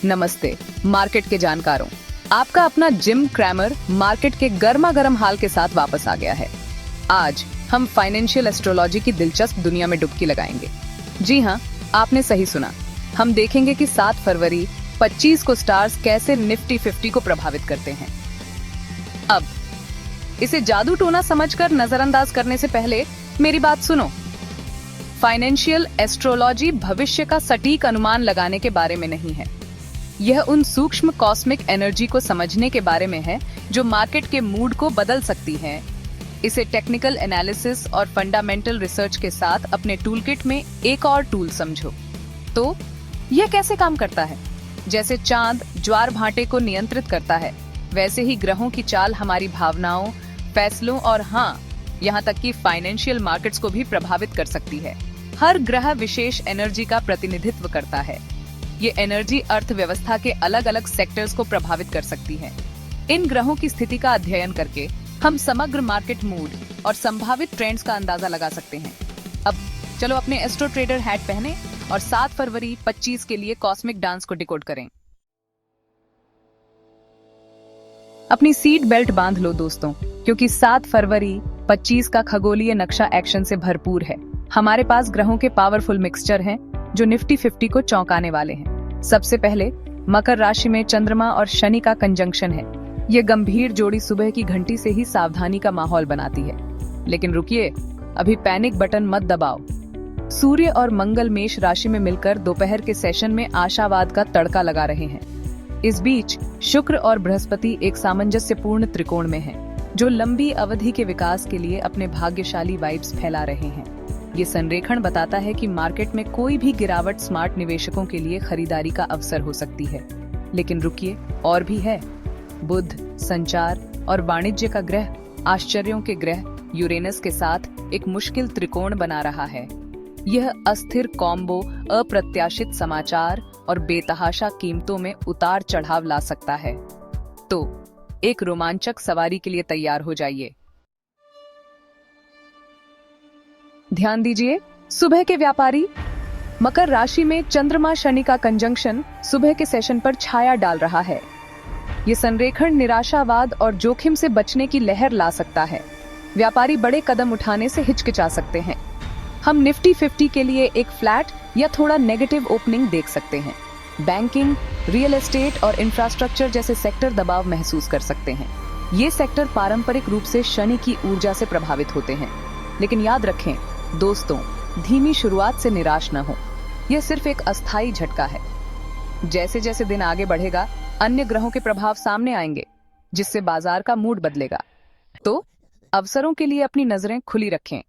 नमस्ते मार्केट के जानकारों, आपका अपना जिम क्रैमर मार्केट के गर्मा गर्म हाल के साथ वापस आ गया है। आज हम फाइनेंशियल एस्ट्रोलॉजी की दिलचस्प दुनिया में डुबकी लगाएंगे। जी हाँ, आपने सही सुना। हम देखेंगे कि 7 फरवरी 25 को स्टार्स कैसे निफ्टी 50 को प्रभावित करते हैं। अब इसे जादू टोना समझकर नजरअंदाज करने से पहले मेरी बात सुनो। फाइनेंशियल एस्ट्रोलॉजी भविष्य का सटीक अनुमान लगाने के बारे में नहीं है। यह उन सूक्ष्म कॉस्मिक एनर्जी को समझने के बारे में है जो मार्केट के मूड को बदल सकती है। इसे टेक्निकल एनालिसिस और फंडामेंटल रिसर्च के साथ अपने टूलकिट में एक और टूल समझो। तो यह कैसे काम करता है? जैसे चांद ज्वार भाटे को नियंत्रित करता है, वैसे ही ग्रहों की चाल हमारी भावनाओं, फैसलों और हाँ, यहाँ तक कि फाइनेंशियल मार्केट्स को भी प्रभावित कर सकती है। हर ग्रह विशेष एनर्जी का प्रतिनिधित्व करता है। ये एनर्जी अर्थव्यवस्था के अलग अलग सेक्टर्स को प्रभावित कर सकती है। इन ग्रहों की स्थिति का अध्ययन करके हम समग्र मार्केट मूड और संभावित ट्रेंड्स का अंदाजा लगा सकते हैं। अब चलो अपने एस्ट्रो ट्रेडर हैट पहने और 7 फरवरी 25 के लिए कॉस्मिक डांस को डिकोड करें। अपनी सीट बेल्ट बांध लो दोस्तों, क्योंकि 7 फरवरी 25 का खगोलीय नक्शा एक्शन से भरपूर है। हमारे पास ग्रहों के पावरफुल मिक्सचर हैं जो निफ्टी 50 को चौंकाने वाले हैं। सबसे पहले मकर राशि में चंद्रमा और शनि का कंजंक्शन है। यह गंभीर जोड़ी सुबह की घंटी से ही सावधानी का माहौल बनाती है। लेकिन रुकिए, अभी पैनिक बटन मत दबाओ। सूर्य और मंगल मेष राशि में मिलकर दोपहर के सेशन में आशावाद का तड़का लगा रहे हैं। इस बीच शुक्र और बृहस्पति एक सामंजस्यपूर्ण त्रिकोण में हैं, जो लंबी अवधि के विकास के लिए अपने भाग्यशाली वाइब्स फैला रहे हैं। ये संरेखण बताता है कि मार्केट में कोई भी गिरावट स्मार्ट निवेशकों के लिए खरीदारी का अवसर हो सकती है। लेकिन रुकिए, और भी है। बुध संचार और वाणिज्य का ग्रह आश्चर्यों के ग्रह यूरेनस के साथ एक मुश्किल त्रिकोण बना रहा है। यह अस्थिर कॉम्बो अप्रत्याशित समाचार और बेतहाशा कीमतों में उतार चढ़ाव ला सकता है। तो एक रोमांचक सवारी के लिए तैयार हो जाइए। ध्यान दीजिए, सुबह के व्यापारी। मकर राशि में चंद्रमा शनि का कंजंक्शन सुबह के सेशन पर छाया डाल रहा है। ये संरेखण निराशावाद और जोखिम से बचने की लहर ला सकता है। व्यापारी बड़े कदम उठाने से हिचकिचा सकते हैं। हम निफ्टी 50 के लिए एक फ्लैट या थोड़ा नेगेटिव ओपनिंग देख सकते हैं। बैंकिंग, रियल एस्टेट और इंफ्रास्ट्रक्चर जैसे सेक्टर दबाव महसूस कर सकते हैं। ये सेक्टर पारंपरिक रूप से शनि की ऊर्जा से प्रभावित होते हैं। लेकिन याद रखें दोस्तों, धीमी शुरुआत से निराश न हो। यह सिर्फ एक अस्थायी झटका है। जैसे जैसे दिन आगे बढ़ेगा, अन्य ग्रहों के प्रभाव सामने आएंगे, जिससे बाजार का मूड बदलेगा। तो अवसरों के लिए अपनी नजरें खुली रखें।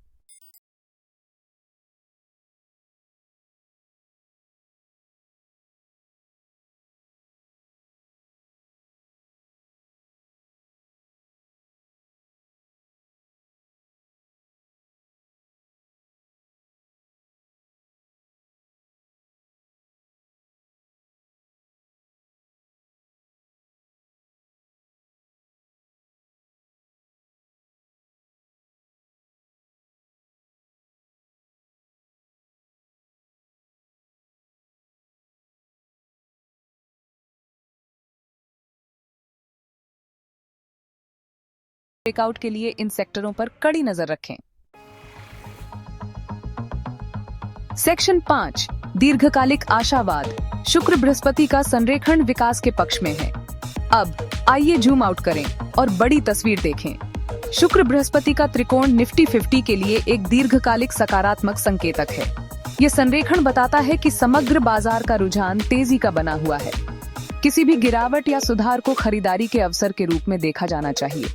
ब्रेकआउट के लिए इन सेक्टरों पर कड़ी नजर रखें। सेक्शन 5 दीर्घकालिक आशावाद। शुक्र बृहस्पति का संरेखण विकास के पक्ष में है। अब आइए जूम आउट करें और बड़ी तस्वीर देखें। शुक्र बृहस्पति का त्रिकोण निफ्टी 50 के लिए एक दीर्घकालिक सकारात्मक संकेतक है। यह संरेखण बताता है कि समग्र बाजार का रुझान तेजी का बना हुआ है। किसी भी गिरावट या सुधार को खरीदारी के अवसर के रूप में देखा जाना चाहिए।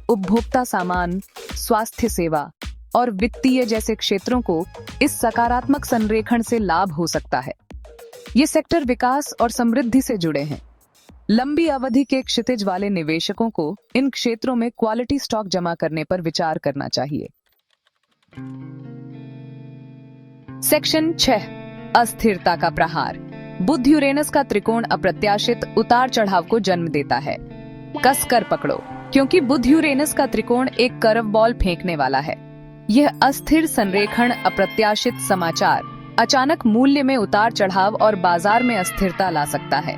उपभोक्ता सामान, स्वास्थ्य सेवा और वित्तीय जैसे क्षेत्रों को इस सकारात्मक संरेखण से लाभ हो सकता है। ये सेक्टर विकास और समृद्धि से जुड़े हैं। लंबी अवधि के क्षितिज वाले निवेशकों को इन क्षेत्रों में क्वालिटी स्टॉक जमा करने पर विचार करना चाहिए। सेक्शन 6 अस्थिरता का प्रहार। बुध यूरेनस का त्रिकोण अप्रत्याशित उतार चढ़ाव को जन्म देता है। कसकर पकड़ो, क्योंकि बुध यूरेनस का त्रिकोण एक कर्व बॉल फेंकने वाला है। यह अस्थिर संरेखण, अप्रत्याशित समाचार अचानक मूल्य में उतार चढ़ाव और बाजार में अस्थिरता ला सकता है।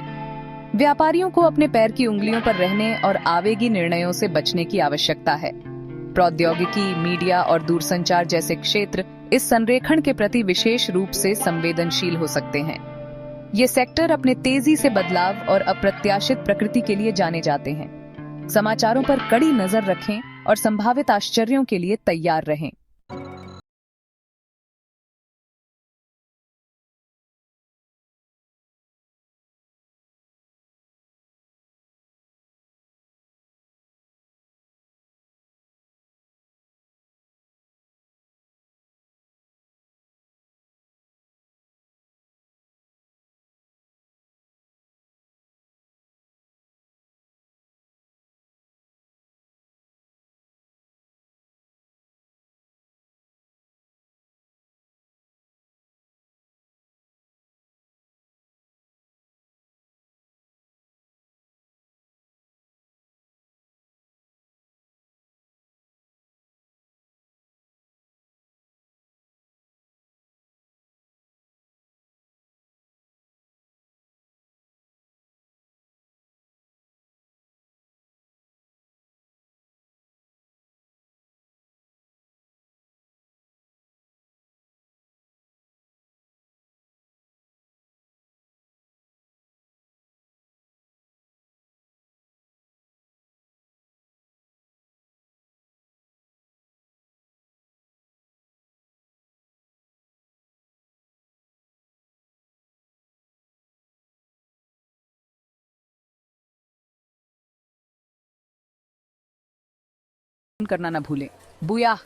व्यापारियों को अपने पैर की उंगलियों पर रहने और आवेगी निर्णयों से बचने की आवश्यकता है। प्रौद्योगिकी, मीडिया और दूरसंचार जैसे क्षेत्र इस संरेखण के प्रति विशेष रूप से संवेदनशील हो सकते हैं। ये सेक्टर अपने तेजी से बदलाव और अप्रत्याशित प्रकृति के लिए जाने जाते हैं। समाचारों पर कड़ी नजर रखें और संभावित आश्चर्यों के लिए तैयार रहें। करना ना भूलें। बुया।